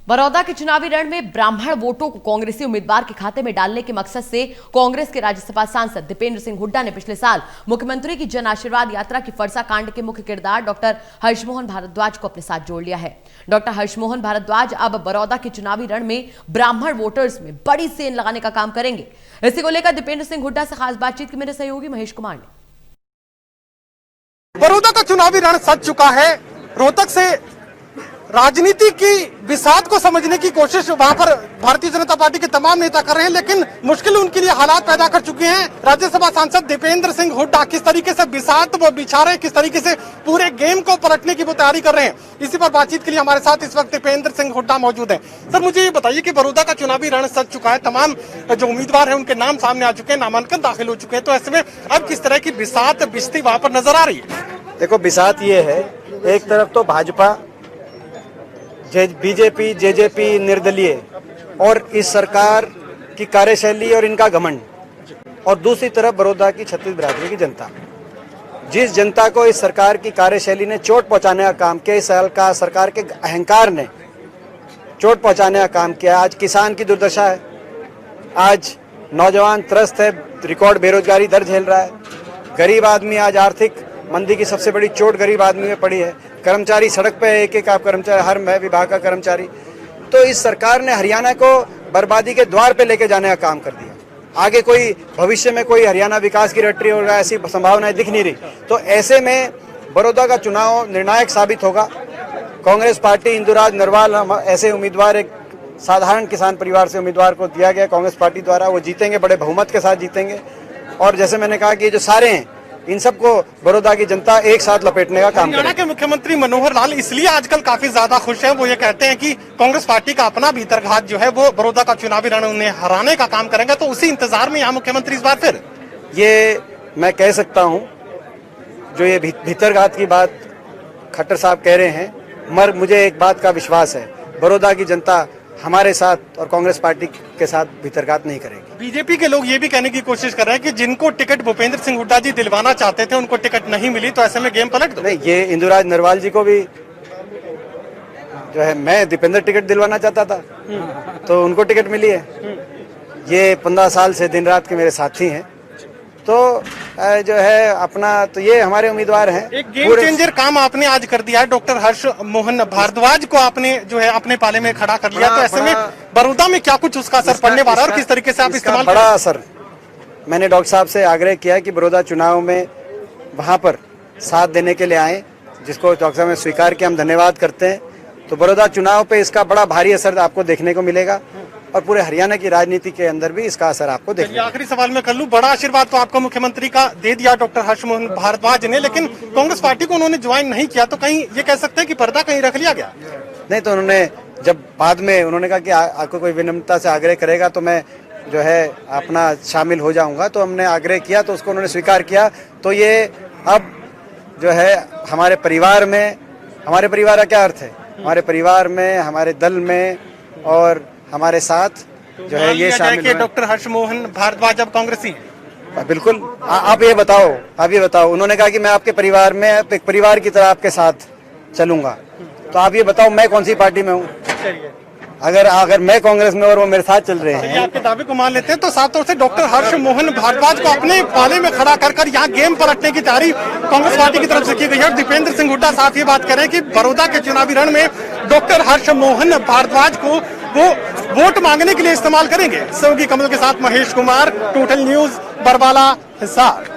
बड़ौदा के चुनावी रण में ब्राह्मण वोटों को कांग्रेसी उम्मीदवार के खाते में डालने के मकसद से कांग्रेस के राज्यसभा सांसद दीपेंद्र सिंह हुड्डा ने पिछले साल मुख्यमंत्री की जन आशीर्वाद यात्रा की फरसा कांड के मुख्य किरदार डॉक्टर हर्षमोहन भारद्वाज को अपने साथ जोड़ लिया है। डॉक्टर हर्षमोहन भारद्वाज अब बड़ौदा के चुनावी रण में ब्राह्मण वोटर्स में बड़ी सेन लगाने का काम करेंगे। इसी को लेकर दीपेंद्र सिंह हुड्डा से खास बातचीत की मेरे सहयोगी महेश कुमार ने। बड़ौदा का चुनावी रण सज चुका है। रोहतक से राजनीति की बिसात को समझने की कोशिश वहां पर भारतीय जनता पार्टी के तमाम नेता कर रहे हैं, लेकिन मुश्किल उनके लिए हालात पैदा कर चुके हैं। राज्यसभा सांसद दीपेंद्र सिंह हुड्डा किस तरीके से बिसात वो बिछा रहे हैं, किस तरीके से पूरे गेम को पलटने की वो तैयारी कर रहे हैं, इसी पर बातचीत के लिए हमारे साथ इस वक्त दीपेंद्र सिंह हुड्डा मौजूद हैं। सर, मुझे ये बताइए कि बड़ौदा का चुनावी रण सज चुका है, तमाम जो उम्मीदवार है उनके नाम सामने आ चुके हैं, नामांकन दाखिल हो चुके हैं, तो ऐसे में अब किस तरह की बिसात बिछती वहां पर नजर आ रही है? देखो, बिसात ये है, एक तरफ तो भाजपा, बीजेपी, जेजेपी निर्दलीय और इस सरकार की कार्यशैली और इनका घमंड, और दूसरी तरफ बड़ौदा की छत्तीस बिरादरी की जनता। जिस जनता को इस सरकार की कार्यशैली ने चोट पहुंचाने का काम किया, इस साल का सरकार के अहंकार ने चोट पहुंचाने का काम किया। आज किसान की दुर्दशा है, आज नौजवान त्रस्त है, रिकॉर्ड बेरोजगारी दर झेल रहा है, गरीब आदमी आज आर्थिक मंदी की सबसे बड़ी चोट गरीब आदमी में पड़ी है, कर्मचारी सड़क पे एक आप कर्मचारी, हर विभाग का कर्मचारी। तो इस सरकार ने हरियाणा को बर्बादी के द्वार पे लेके जाने का काम कर दिया। आगे कोई भविष्य में कोई हरियाणा विकास की रटरी होगा, ऐसी संभावनाएं दिख नहीं रही। तो ऐसे में बड़ौदा का चुनाव निर्णायक साबित होगा। कांग्रेस पार्टी, इंदुराज नरवाल ऐसे उम्मीदवार, एक साधारण किसान परिवार से उम्मीदवार को दिया गया कांग्रेस पार्टी द्वारा, वो जीतेंगे, बड़े बहुमत के साथ जीतेंगे। और जैसे मैंने कहा कि ये जो सारे हैं, इन सबको बड़ौदा की जनता एक साथ लपेटने का काम करेगी। हरियाणा के मुख्यमंत्री मनोहर लाल इसलिए आजकल काफी ज्यादा खुश हैं। वो ये कहते हैं कि कांग्रेस पार्टी का अपना भीतरघात जो है वो बड़ौदा का चुनावी रण उन्हें हराने का काम करेंगे, तो उसी इंतजार में यहाँ मुख्यमंत्री इस बार फिर ये मैं कह सकता हूँ, जो ये भीतरघात की बात खट्टर साहब कह रहे हैं, मगर मुझे एक बात का विश्वास है, बड़ौदा की जनता हमारे साथ और कांग्रेस पार्टी के साथ भीतरघात नहीं करेगी। बीजेपी के लोग ये भी कहने की कोशिश कर रहे हैं कि जिनको टिकट भूपेंद्र सिंह हुड्डा जी दिलवाना चाहते थे उनको टिकट नहीं मिली, तो ऐसे में गेम पलट दो। नहीं, ये इंदुराज नरवाल जी को भी जो है, मैं दीपेंद्र टिकट दिलवाना चाहता था तो उनको टिकट मिली है। ये 15 साल से दिन रात के मेरे साथी हैं, तो जो है अपना, तो ये हमारे उम्मीदवार हैं। एक गेम चेंजर काम आपने आज कर दिया है, डॉक्टर हर्षमोहन भारद्वाज को आपने जो है अपने पाले में खड़ा कर लिया, तो ऐसे में बड़ौदा में क्या कुछ उसका असर पड़ने वाला है और किस तरीके से आप इस्तेमाल? बड़ा असर। मैंने डॉक्टर साहब से आग्रह किया कि बड़ौदा चुनाव में वहां पर साथ देने के लिए आए, जिसको डॉक्टर साहब ने स्वीकार किया, हम धन्यवाद करते हैं। तो बड़ौदा चुनाव पे इसका बड़ा भारी असर आपको देखने को मिलेगा और पूरे हरियाणा की राजनीति के अंदर भी इसका असर आपको देखने। आखिरी सवाल में कर लूं, बड़ा आशीर्वाद तो आपको मुख्यमंत्री का दे दिया डॉक्टर हर्षमोहन भारद्वाज ने, लेकिन कांग्रेस पार्टी को उन्होंने ज्वाइन नहीं किया, तो कहीं ये कह सकते हैं कि पर्दा कहीं रख लिया गया? नहीं, तो उन्होंने जब बाद में उन्होंने कहा कि आपको कोई विनम्रता से आग्रह करेगा तो मैं जो है अपना शामिल हो जाऊंगा, तो हमने आग्रह किया तो उसको उन्होंने स्वीकार किया। तो ये अब जो है हमारे परिवार में, हमारे परिवार का क्या अर्थ है, हमारे परिवार में, हमारे दल में और हमारे साथ जो है ये शामिल है। डॉक्टर हर्षमोहन भारद्वाज अब कांग्रेसी? बिल्कुल। आप ये बताओ, उन्होंने कहा कि मैं आपके परिवार में, एक परिवार की तरह आपके साथ चलूंगा, तो आप ये बताओ मैं कौन सी पार्टी में हूँ? अगर मैं कांग्रेस में और वो मेरे साथ चल रहे हैं। आपके दावे को मान लेते हैं, तो साफ तौर से डॉक्टर हर्षमोहन भारद्वाज को अपने पाले में खड़ा कर यहाँ गेम पलटने की तैयारी कांग्रेस पार्टी की तरफ से की गई है। दीपेंद्र सिंह हुड्डा साफ ये बात करें कि बड़ौदा के चुनावी रण में डॉक्टर हर्षमोहन भारद्वाज को वो वोट मांगने के लिए इस्तेमाल करेंगे। सहयोगी कमल के साथ महेश कुमार, टोटल न्यूज, बरवाला, हिसार।